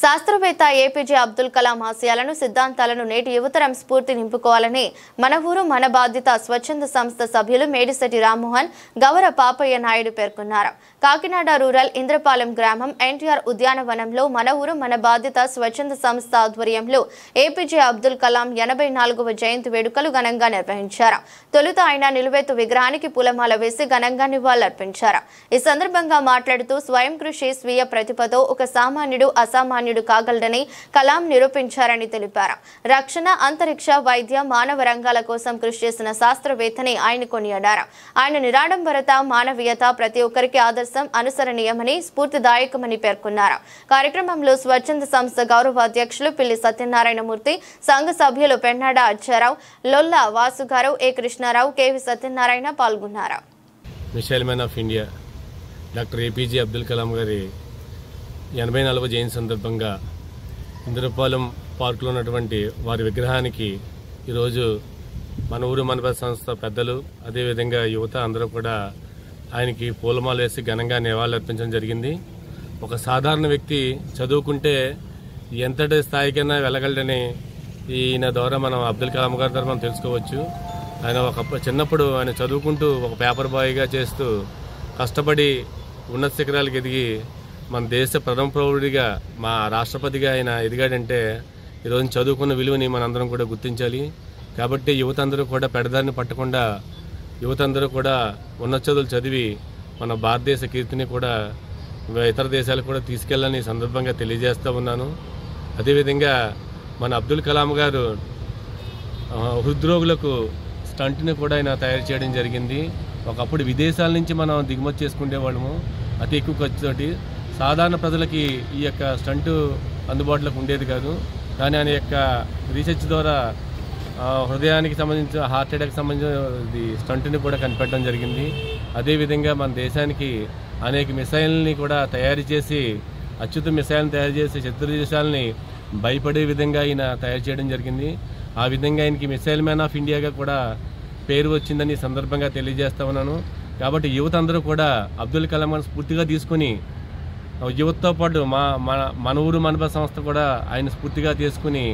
శాస్త్రవేత్త ఏపీజే అబ్దుల్ కలాం ఆశయాలను సిద్ధాంతాలను నేటి యువతరం స్ఫూర్తి నింపుకోవాలని మన ఊరు మన బాధ్యత స్వచ్ఛంద సంస్థ సభ్యులు మేడిశెట్టి రామ్మోహన్ గౌర పాపయ్య నాయుడు పేర్కొన్నారు. కాకినాడ రూరల్ ఇంద్రపాలెం గ్రామం ఎన్టీఆర్ ఉద్యానవనంలో మన ఊరు మన బాధ్యత స్వచ్ఛంద సంస్థ ఆధ్వర్యంలో ఏపీజే అబ్దుల్ కలాం 84వ జయంతి వేడుకలు ఘనంగా నిర్వహించారు. తొలుత ఆయన నిలువెత్తు విగ్రహానికి పూలమాల వేసి ఘనంగా నివాళులర్పించారు. ఈ సందర్భంగా మాట్లాడుతూ స్వయం కృషి స్వీయ ప్రతిభతో ఒక సామాన్యుడు అసామాన్యుడు కాగలడని కలాం నిరూపించారని తెలిపారు. రక్షణ, అంతరిక్ష, వైద్య, మానవ రంగాల కోసం కృషి చేసిన శాస్త్రవేత్తని ఆయన కొనియాడారు. ఆయన నిరాడంబరత, మానవీయత ప్రతి ఒక్కరికి ఆదర్శం, అనుసరణీయమని, స్ఫూర్తిదాయకమని పేర్కొన్నారు. కార్యక్రమంలో స్వచ్ఛంద సంస్థ గౌరవ అధ్యక్షులు పిల్లి సత్యనారాయణమూర్తి, సంఘ సభ్యులు పెన్నాడ అచ్చారావు, లొల్ల వాసుగారు, ఏ కృష్ణారావు, కేవి సత్యనారాయణ పాల్గొన్నారు. Missile man of India doctor APJ Abdul Kalam గారి 84వ జయంతి సందర్భంగా ఇంద్రపాలెం పార్కులో ఉన్నటువంటి వారి విగ్రహానికి ఈరోజు మన ఊరు మన సంస్థ పెద్దలు, అదేవిధంగా యువత అందరూ కూడా ఆయనకి పూలమాల వేసి ఘనంగా నివాళులర్పించడం జరిగింది. ఒక సాధారణ వ్యక్తి చదువుకుంటే ఎంతటి స్థాయికైనా వెళ్ళగలడని ఈయన ద్వారా మనం అబ్దుల్ కలాం గారి ద్వారా మనం తెలుసుకోవచ్చు. ఆయన చిన్నప్పుడు ఆయన చదువుకుంటూ ఒక పేపర్ బాయ్గా చేస్తూ కష్టపడి ఉన్నత శిఖరాలకు ఎదిగి మన దేశ ప్రథమ పౌరుడిగా, మా రాష్ట్రపతిగా ఆయన ఎదిగాడంటే ఈరోజు చదువుకున్న విలువని మనందరం కూడా గుర్తించాలి. కాబట్టి యువత అందరూ కూడా పెడదారిని పట్టకుండా యువత అందరూ కూడా ఉన్నత చదువులు చదివి మన భారతదేశ కీర్తిని కూడా ఇతర దేశాలకు కూడా తీసుకెళ్లాలని సందర్భంగా తెలియజేస్తూ ఉన్నాను. అదేవిధంగా మన అబ్దుల్ కలాం గారు హృద్రోగులకు స్టంట్ని కూడా ఆయన తయారు చేయడం జరిగింది. ఒకప్పుడు విదేశాల నుంచి మనం దిగుమతి చేసుకునే వాళ్ళము అతి ఎక్కువ ఖర్చుతోటి. సాధారణ ప్రజలకి ఈ యొక్క స్టంటు అందుబాటులోకి ఉండేది కాదు. కానీ ఆయన యొక్క రీసెర్చ్ ద్వారా హృదయానికి సంబంధించిన, హార్ట్ అటాక్ సంబంధించిన స్టంట్ని కూడా కనిపెట్టడం జరిగింది. అదేవిధంగా మన దేశానికి అనేక మిసైల్ని కూడా తయారు చేసి, అత్యుత్తమ మిసైల్ని తయారు చేసి శత్రు దేశాలని భయపడే విధంగా ఆయన తయారు చేయడం జరిగింది. ఆ విధంగా ఆయనకి మిసైల్ మ్యాన్ ఆఫ్ ఇండియాగా కూడా పేరు వచ్చిందని సందర్భంగా తెలియజేస్తా ఉన్నాను. కాబట్టి యువత అందరూ కూడా అబ్దుల్ కలాం గారిని స్ఫూర్తిగా తీసుకుని, యువతతో పాటు మన ఊరు మన సంస్థ కూడా ఆయన స్ఫూర్తిగా తీసుకుని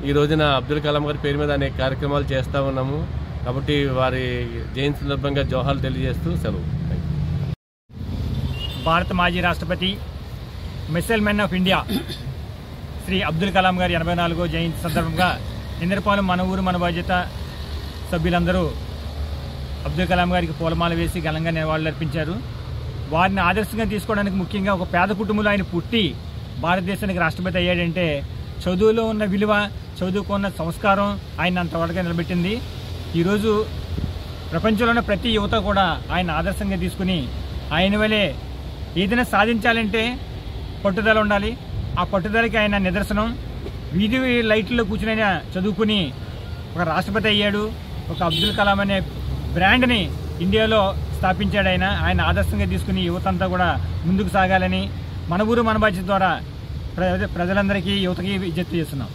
ఈ రోజున అబ్దుల్ కలాం గారి పేరు మీద అనేక కార్యక్రమాలు చేస్తూ ఉన్నాము. కాబట్టి వారి జయంతి సందర్భంగా జోహాలు తెలియజేస్తూ సెలవు. భారత మాజీ రాష్ట్రపతి, missile man of India Shri Abdul Kalam గారి 84వ జయంతి సందర్భంగా ఇంద్రపాలెం మన ఊరు మన బాధ్యత సభ్యులందరూ అబ్దుల్ కలాం గారికి పూలమాల వేసి ఘనంగా నివాళులర్పించారు. వారిని ఆదర్శంగా తీసుకోవడానికి ముఖ్యంగా ఒక పేద కుటుంబంలో ఆయన పుట్టి భారతదేశానికి రాష్ట్రపతి అయ్యాడంటే చదువులో ఉన్న విలువ, చదువుకున్న సంస్కారం ఆయన అంతవరకు నిలబెట్టింది. ఈరోజు ప్రపంచంలో ఉన్న ప్రతి యువత కూడా ఆయన ఆదర్శంగా తీసుకుని ఆయన వలె ఏదైనా సాధించాలంటే పట్టుదల ఉండాలి. ఆ పట్టుదలకి ఆయన నిదర్శనం. వీధి లైట్లలో కూర్చుని ఆయన చదువుకుని ఒక రాష్ట్రపతి అయ్యాడు. ఒక అబ్దుల్ కలాం అనే బ్రాండ్ని ఇండియాలో స్థాపించాడు. ఆయన ఆదర్శంగా తీసుకుని యువతంతా కూడా ముందుకు సాగాలని మన ఊరు మన బాధ్యత ద్వారా ప్రజలందరికీ, యువతకి విజ్ఞప్తి చేస్తున్నాం.